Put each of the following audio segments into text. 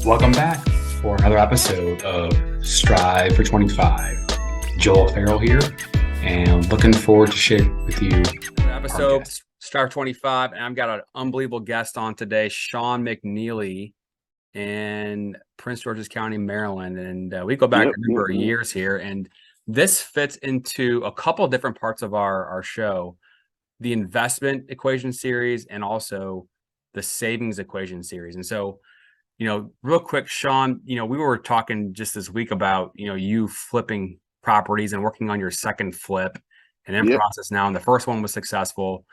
Welcome back for another episode of Strive for 25. Joel Farrell here, and looking forward to sharing with you episode Strive 25. And I've got an unbelievable guest on today, Sean McNeely in Prince George's County, Maryland. And we go back a number of years here. And this fits into a couple of different parts of our show, the investment equation series and also the savings equation series. And so, real quick, Sean, we were talking just this week about, you flipping properties and working on your second flip and in process now. And the first one was successful.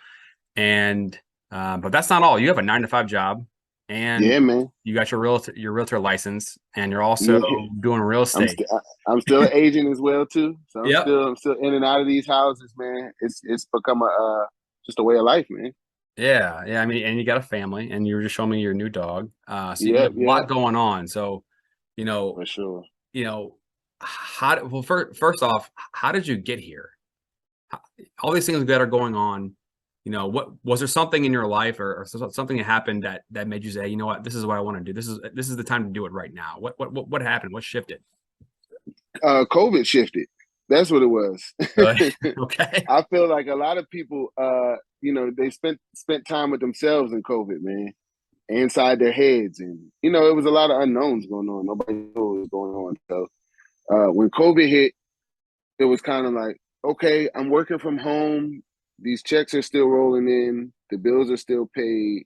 And, but that's not all. You have a 9-to-5 job and you got your realtor license, and you're also doing real estate. I'm still an agent as well too. So I'm still in and out of these houses, man. It's become just a way of life, man. Yeah. I mean, and you got a family, and you were just showing me your new dog. So you have a lot going on. So, for sure. First off, how did you get here? All these things that are going on, what was there something in your life or something that happened that made you say, you know what, this is what I want to do. This is the time to do it right now. What happened? What shifted? COVID shifted. That's what it was. Okay. I feel like a lot of people, they spent time with themselves in COVID, man, inside their heads. And, it was a lot of unknowns going on. Nobody knew what was going on. So when COVID hit, it was kind of like, okay, I'm working from home. These checks are still rolling in. The bills are still paid.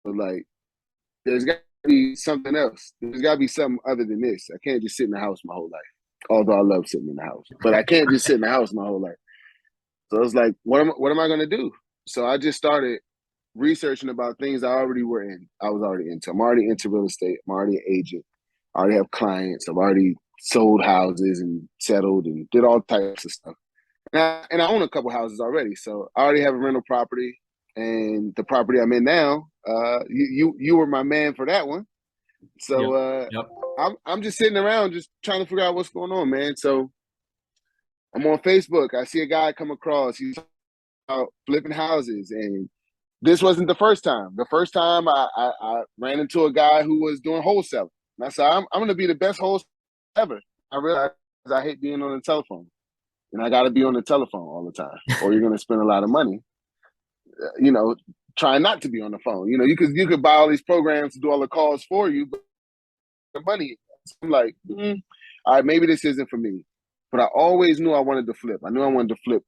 But, like, there's got to be something else. There's got to be something other than this. I can't just sit in the house my whole life. Although I love sitting in the house, but I can't just sit in the house my whole life. So it's like, what am I going to do? So I just started researching about things I was already into. I'm already into real estate. I'm already an agent. I already have clients. I've already sold houses and settled and did all types of stuff. And I own a couple houses already. So I already have a rental property, and the property I'm in now, you were my man for that one. So I'm just sitting around just trying to figure out what's going on, man. So I'm on Facebook. I see a guy come across. He's out flipping houses, and this wasn't the first time. The first time I ran into a guy who was doing wholesaling. And I said, I'm going to be the best wholesaler ever. I realized I hate being on the telephone, and I got to be on the telephone all the time, or you're going to spend a lot of money. Trying not to be on the phone. You could buy all these programs to do all the calls for you, but the money. I'm like, all right, maybe this isn't for me. But I always knew I wanted to flip. I knew I wanted to flip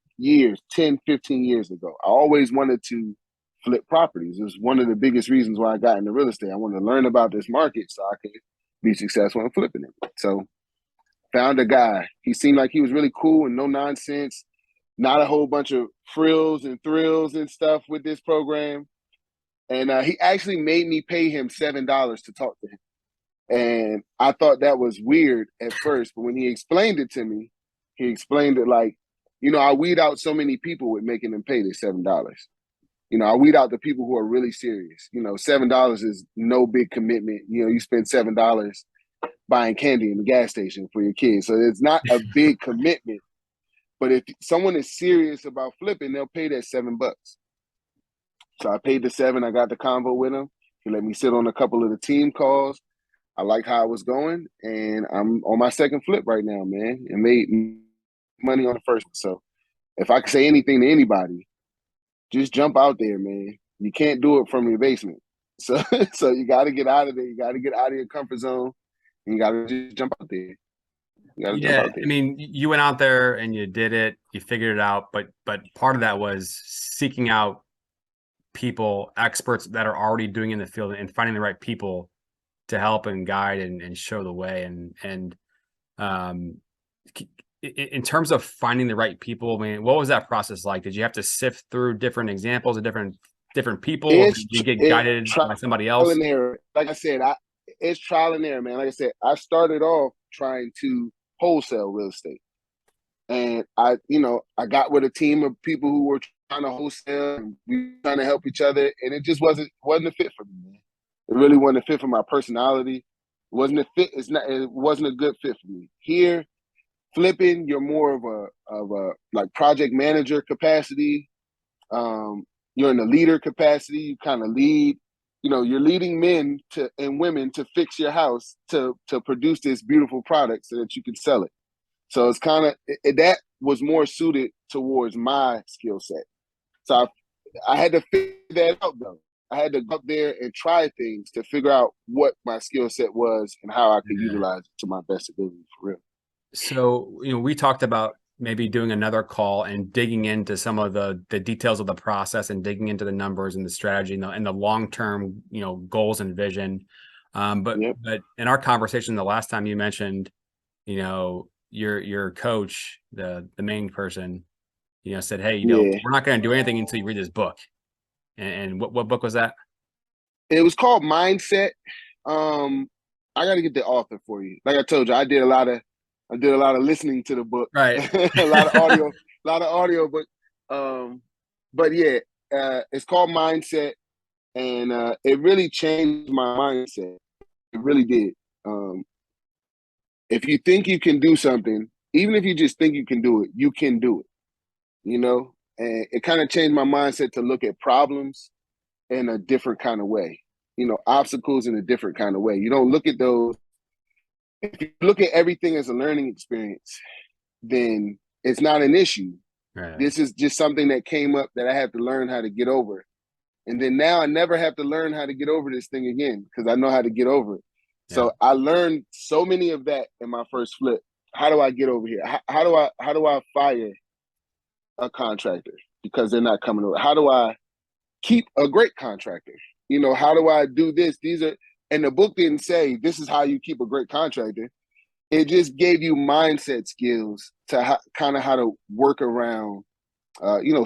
10, 15 years ago. I always wanted to flip properties. It was one of the biggest reasons why I got into real estate. I wanted to learn about this market so I could be successful in flipping it. So found a guy. He seemed like he was really cool and no nonsense, not a whole bunch of frills and thrills and stuff with this program. And he actually made me pay him $7 to talk to him. And I thought that was weird at first, but when he explained it to me, he explained it like, I weed out so many people with making them pay this $7. I weed out the people who are really serious. $7 is no big commitment. You spend $7 buying candy in the gas station for your kids. So it's not a big commitment. But if someone is serious about flipping, they'll pay that $7. So I paid the $7. I got the convo with him. He let me sit on a couple of the team calls. I liked how it was going, and I'm on my second flip right now, man, and made money on the first one. So if I could say anything to anybody, just jump out there, man. You can't do it from your basement. So you got to get out of there. You got to get out of your comfort zone, and you got to just jump out there. I mean, you went out there and you did it. You figured it out, but part of that was seeking out people, experts that are already doing in the field, and finding the right people to help and guide and show the way. And in terms of finding the right people, I mean, what was that process like? Did you have to sift through different examples of different people? Or did you get guided by somebody else? Like I said, it's trial and error, man. Like I said, I started off trying to wholesale real estate. And I got with a team of people who were trying to wholesale, and we were trying to help each other. And it just wasn't a fit for me, man. It really wasn't a fit for my personality. It wasn't a fit. It wasn't a good fit for me. Here, flipping, you're more of a like project manager capacity. You're in a leader capacity. You kind of lead. you're leading men and women to fix your house to produce this beautiful product so that you can sell it. So it's kind of that was more suited towards my skill set. So I had to figure that out though. I had to go up there and try things to figure out what my skill set was and how I could utilize it to my best ability for real. So, we talked about maybe doing another call and digging into some of the details of the process and digging into the numbers and the strategy and the long-term, goals and vision. But in our conversation, the last time you mentioned, your coach, the main person, said, hey, we're not going to do anything until you read this book. And what book was that? It was called Mindset. I got to get the author for you. Like I told you, I did a lot of listening to the book, right? a lot of audio, but yeah, it's called Mindset, and it really changed my mindset. It really did. If you think you can do something, even if you just think you can do it, you can do it. And it kind of changed my mindset to look at problems in a different kind of way. Obstacles in a different kind of way. You don't look at those. If you look at everything as a learning experience, then it's not an issue. Right. This is just something that came up that I have to learn how to get over. And then now I never have to learn how to get over this thing again because I know how to get over it. Yeah. So I learned so many of that in my first flip. How do I get over here? How do I fire a contractor because they're not coming over? How do I keep a great contractor? How do I do this? And the book didn't say this is how you keep a great contractor. It just gave you mindset skills to kind of how to work around,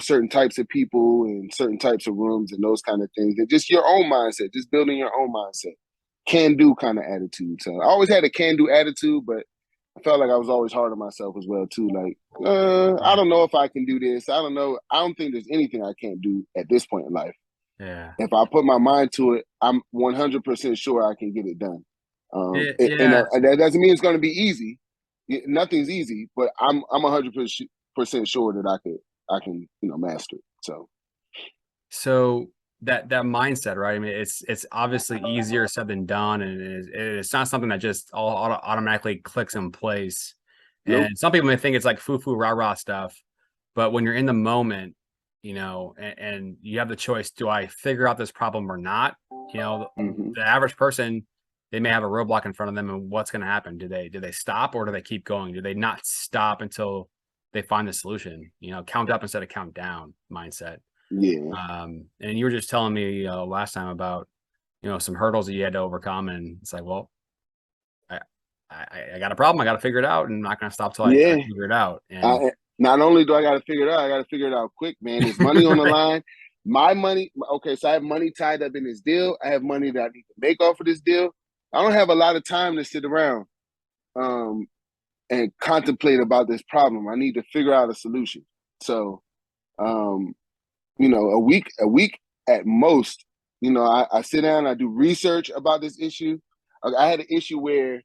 certain types of people and certain types of rooms and those kind of things. And just your own mindset, just building your own mindset, can-do kind of attitude. So I always had a can-do attitude, but I felt like I was always hard on myself as well too. Like, I don't know if I can do this. I don't know. I don't think there's anything I can't do at this point in life. Yeah. If I put my mind to it, I'm 100% sure I can get it done. And that doesn't mean it's going to be easy. Nothing's easy, but I'm 100% sure that I can master it. So that mindset, right? I mean, it's obviously easier said than done, and it's not something that just automatically clicks in place. Nope. And some people may think it's like foo rah rah stuff, but when you're in the moment, and you have the choice, do I figure out this problem or not? The average person, they may have a roadblock in front of them, and what's going to happen? Do they stop or do they keep going? Do they not stop until they find the solution? Count up instead of count down mindset. Yeah. And you were just telling me last time about some hurdles that you had to overcome, and it's like, well, I got a problem, I got to figure it out, and I'm not going to stop till I figure it out. And not only do I got to figure it out, I got to figure it out quick, man. There's money on the line. My money. Okay, so I have money tied up in this deal. I have money that I need to make off of this deal. I don't have a lot of time to sit around and contemplate about this problem. I need to figure out a solution. So, a week at most, I sit down, I do research about this issue. I had an issue where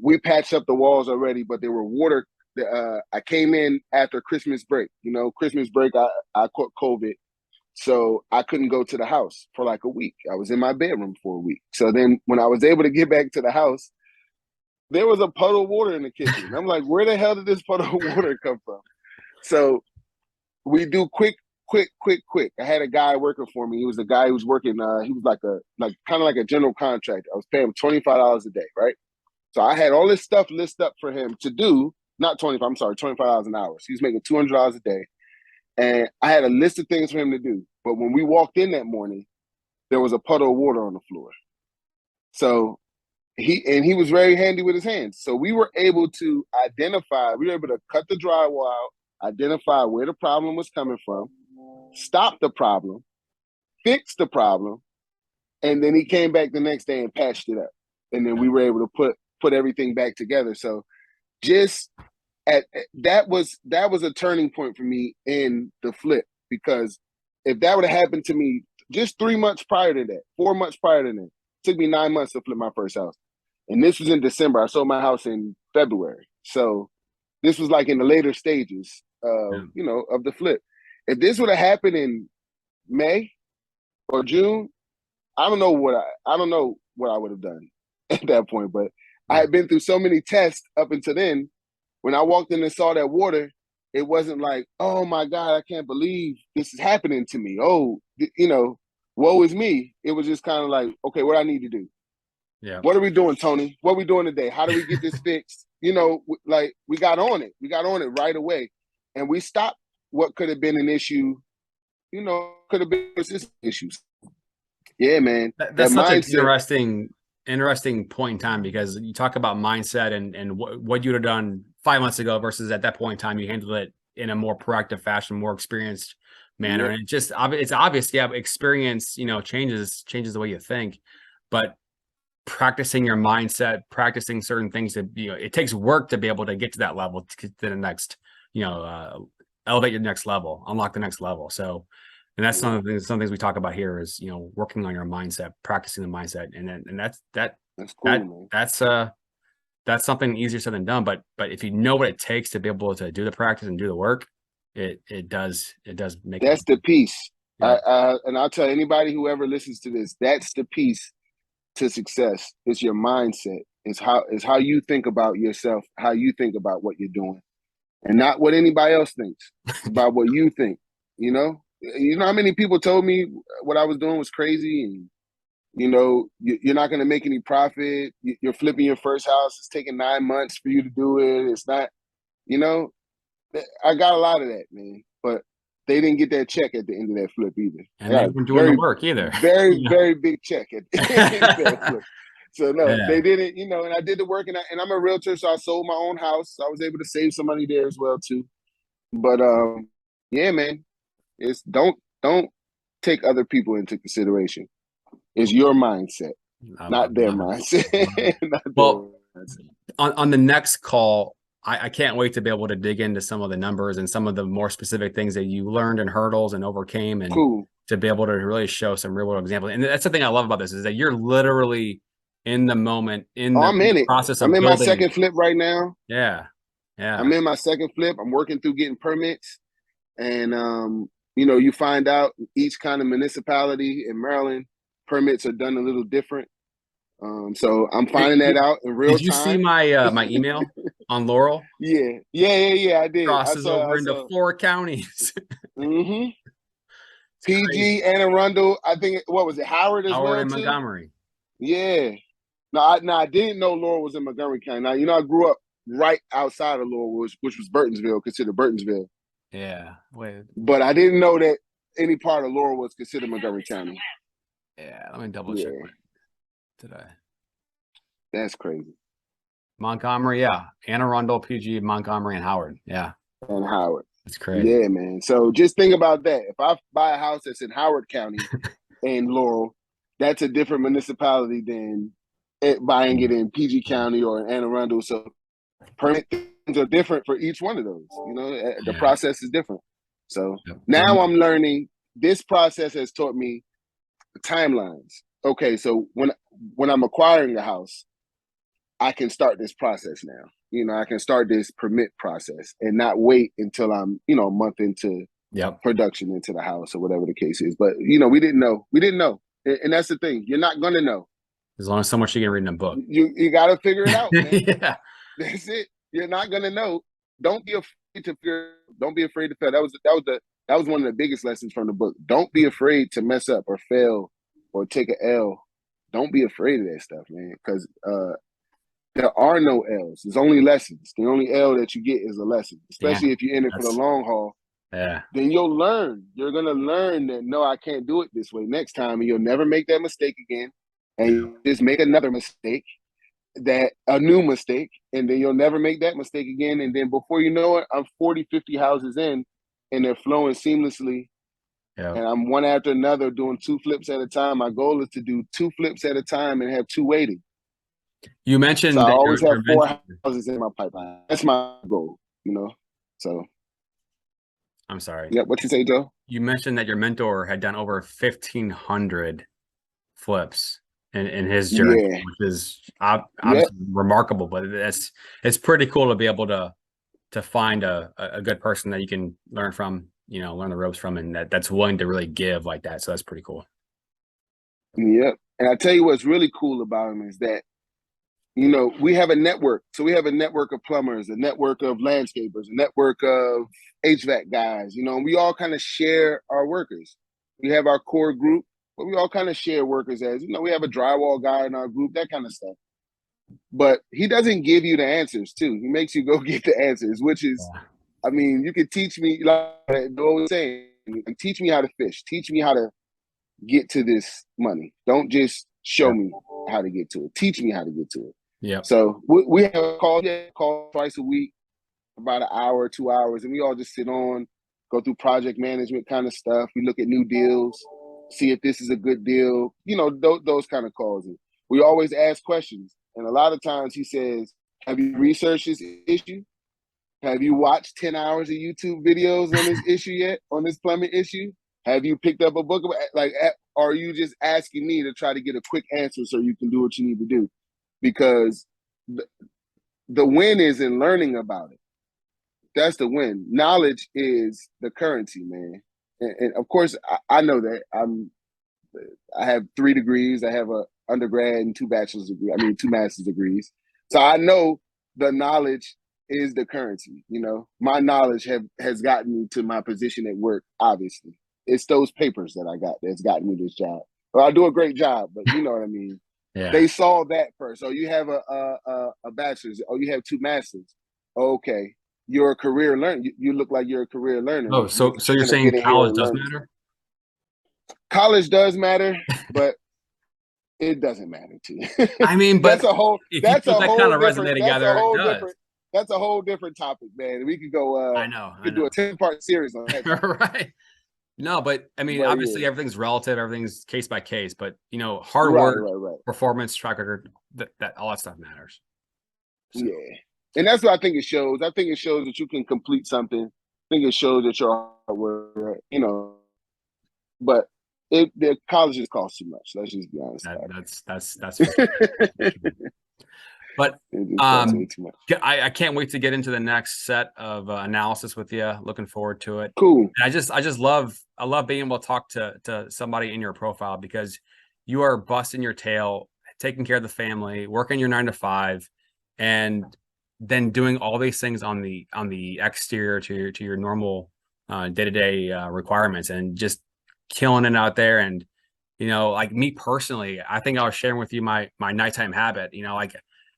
we patched up the walls already, but there were water. I came in after Christmas break. Christmas break, I caught COVID. So I couldn't go to the house for like a week. I was in my bedroom for a week. So then when I was able to get back to the house, there was a puddle of water in the kitchen. I'm like, where the hell did this puddle of water come from? So we do quick. I had a guy working for me. He was a guy who was working, he was like kind of like a general contractor. I was paying him $25 a day, right? So I had all this stuff listed up for him to do, not 25, I'm sorry, $25 an hour. So he was making $200 a day. And I had a list of things for him to do. But when we walked in that morning, there was a puddle of water on the floor. So he was very handy with his hands. So we were able to cut the drywall out, identify where the problem was coming from, stop the problem, fix the problem, and then he came back the next day and patched it up. And then we were able to put everything back together. So that was a turning point for me in the flip, because if that would have happened to me just 3 months prior to that, 4 months prior to that, it took me 9 months to flip my first house. And this was in December. I sold my house in February. So this was like in the later stages of the flip. If this would have happened in May or June, I don't know what I would have done at that point, but I Yeah. had been through so many tests up until then. When I walked in and saw that water, it wasn't like, oh my God, I can't believe this is happening to me. Oh, woe is me. It was just kind of like, okay, what I need to do. Yeah. What are we doing, Tony? What are we doing today? How do we get this fixed? Like we got on it. We got on it right away. And we stopped what could have been an issue, could have been persistent issues. Yeah, man. That's such an mindset. interesting point in time, because you talk about mindset and what you'd have done 5 months ago versus at that point in time you handled it in a more proactive fashion, more experienced manner. Yep. And it's obvious, yeah, experience, changes the way you think, but practicing your mindset, practicing certain things that, it takes work to be able to get to that level, to the next, elevate your next level, unlock the next level. So, and that's some things we talk about here is, working on your mindset, practicing the mindset. And That's cool, man. that's something easier said than done. But if you know what it takes to be able to do the practice and do the work, it does make That's it. the piece. Yeah. And I'll tell anybody who ever listens to this, that's the piece to success. It's your mindset. It's how you think about yourself, how you think about what you're doing, and not what anybody else thinks. It's about what you think. You know how many people told me what I was doing was crazy, and you're not going to make any profit. You're flipping your first house. It's taking 9 months for you to do it. It's not. I got a lot of that, man, but they didn't get that check at the end of that flip either. And they weren't doing the work either. Very, very big check at the end of that flip. So no, Yeah. they didn't, and I did the work, and I'm a realtor, so I sold my own house. So I was able to save some money there as well too. But yeah, man, it's don't take other people into consideration. It's your mindset, not their mindset. Well, on the next call, I can't wait to be able to dig into some of the numbers and some of the more specific things that you learned and hurdles and overcame, and cool. to be able to really show some real world examples. And that's the thing I love about this, is that you're literally in the moment, I'm in it. process of I'm in building. my second flip right now. Yeah. I'm in my second flip. I'm working through getting permits. And, you find out each kind of municipality in Maryland, permits are done a little different. So I'm finding that out in real time. Did you see my my email on Laurel? Yeah. I did. Crosses over into 4 counties. Mm-hmm. PG, Anne Arundel. I think, what was it, Howard as Howard well, and too? Montgomery. Yeah. No, I didn't know Laurel was in Montgomery County. Now, I grew up right outside of Laurel, which was Burtonsville, considered Burtonsville. Yeah. Wait. But I didn't know that any part of Laurel was considered Montgomery County. Yeah, let me double check today. That's crazy. Montgomery, yeah. Anne Arundel, PG, Montgomery, and Howard. Yeah. And Howard. That's crazy. Yeah, man. So just think about that. If I buy a house that's in Howard County and Laurel, that's a different municipality than buying it in PG County or in Anne Arundel. So permit things are different for each one of those. The process is different. So now I'm learning. This process has taught me timelines. Okay, so when I'm acquiring a house, I can start this process now. I can start this permit process and not wait until I'm, a month into production into the house or whatever the case is. But, we didn't know. And that's the thing. You're not going to know. There's only so much you can read in a book. You got to figure it out, man. Yeah. That's it. You're not going to know. Don't be afraid to fear. Don't be afraid to fail. That was one of the biggest lessons from the book. Don't be afraid to mess up or fail or take an L. Don't be afraid of that stuff, man. Because there are no L's. There's only lessons. The only L that you get is a lesson, especially if you're in it for the long haul. Yeah. Then you'll learn. You're going to learn that, no, I can't do it this way next time. And you'll never make that mistake again. And you just make another mistake, a new mistake. And then you'll never make that mistake again. And then before you know it, I'm 40, 50 houses in, and they're flowing seamlessly. Yeah. And I'm one after another doing 2 flips at a time. My goal is to do 2 flips at a time and have 2 waiting. You mentioned so that I always have 4 houses in my pipeline. That's my goal, So I'm sorry. Yeah, what you say, Joe? You mentioned that your mentor had done over 1,500 flips in his journey, which is obviously remarkable. But it's pretty cool to be able to find a good person that you can learn from, learn the ropes from, and that's willing to really give like that. So that's pretty cool. Yep. And I tell you what's really cool about him is that, you know, we have a network. So we have a network of plumbers, a network of landscapers, a network of HVAC guys, you know, and we all kind of share our workers. We have our core group, but we all kind of share workers as, you know, we have a drywall guy in our group, that kind of stuff. But he doesn't give you the answers too. He makes you go get the answers, which is, I mean, you can teach me, like I always saying, teach me how to fish, teach me how to get to this money. Don't just show me how to get to it. Teach me how to get to it. Yeah. So we have a call twice a week, about an hour, 2 hours, and we all just sit on, go through project management kind of stuff. We look at new deals, see if this is a good deal, you know, those kind of calls. And we always ask questions. And a lot of times he says, have you researched this issue? Have you watched 10 hours of YouTube videos on this issue yet, on this plumbing issue? Have you picked up a book? Like, or are you just asking me to try to get a quick answer so you can do what you need to do? Because the win is in learning about it. That's the win. Knowledge is the currency, man. And of course, I know that. I have 3 degrees. I have a undergrad and 2 bachelor's degrees. I mean, 2 master's degrees. So I know the knowledge is the currency. You know, my knowledge has gotten me to my position at work. Obviously, it's those papers that I got that's gotten me this job. Well, I do a great job, but you know what I mean. Yeah. They saw that first. So you have a bachelor's. Oh, you have 2 masters. Okay, you're a career learner. You look like you're a career learner. Oh, so you're saying college does matter? College does matter, but it doesn't matter to you. I mean, but that's a whole kind of resume together, that's a whole different topic, man. We could go. I know. We could do a 10-part series on that. Right. No, but I mean, obviously everything's relative, everything's case by case. But you know, hard work, performance, track record, that all that stuff matters. So. Yeah, and that's what I think it shows. I think it shows that you can complete something. I think it shows that you're hard work. You know, but the colleges cost too much. Let's just be honest. That's but I can't wait to get into the next set of analysis with you. Looking forward to it. Cool. And I love being able to talk to somebody in your profile, because you are busting your tail, taking care of the family, working your 9 to 5, and then doing all these things on the exterior to your normal day-to-day requirements, and just killing it out there. And you know, like me personally, I think I was sharing with you my nighttime habit. You know, like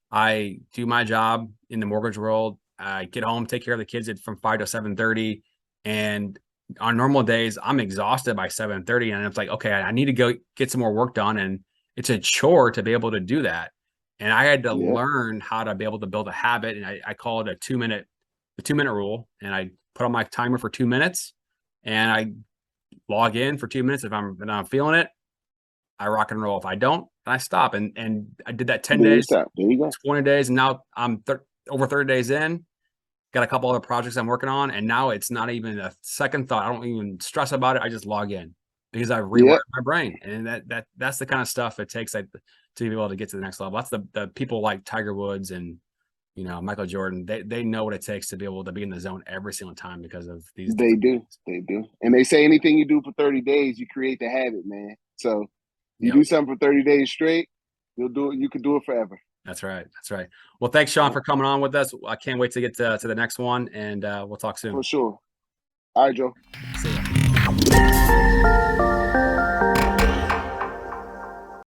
I do my job in the mortgage world. I get home, take care of the kids from 5 to 7:30, and on normal days I'm exhausted by 7:30, and it's like, okay, I need to go get some more work done, and it's a chore to be able to do that. And I had to learn how to be able to build a habit, and I call it the 2-minute rule. And I put on my timer for 2 minutes, and I log in for 2 minutes. If I'm feeling it, I rock and roll. If I don't, then I stop. And I did that 10 days, 20 days. And now I'm over 30 days in, got a couple other projects I'm working on. And now it's not even a second thought. I don't even stress about it. I just log in because I've rewired my brain. And that's the kind of stuff it takes to be able to get to the next level. That's the people like Tiger Woods and, you know, Michael Jordan. They know what it takes to be able to be in the zone every single time because of these. They do. And they say anything you do for 30 days, you create the habit, man. So you do something for 30 days straight, you'll do it. You can do it forever. That's right. Well, thanks, Sean, for coming on with us. I can't wait to get to the next one, and we'll talk soon. For sure. All right, Joe. See ya.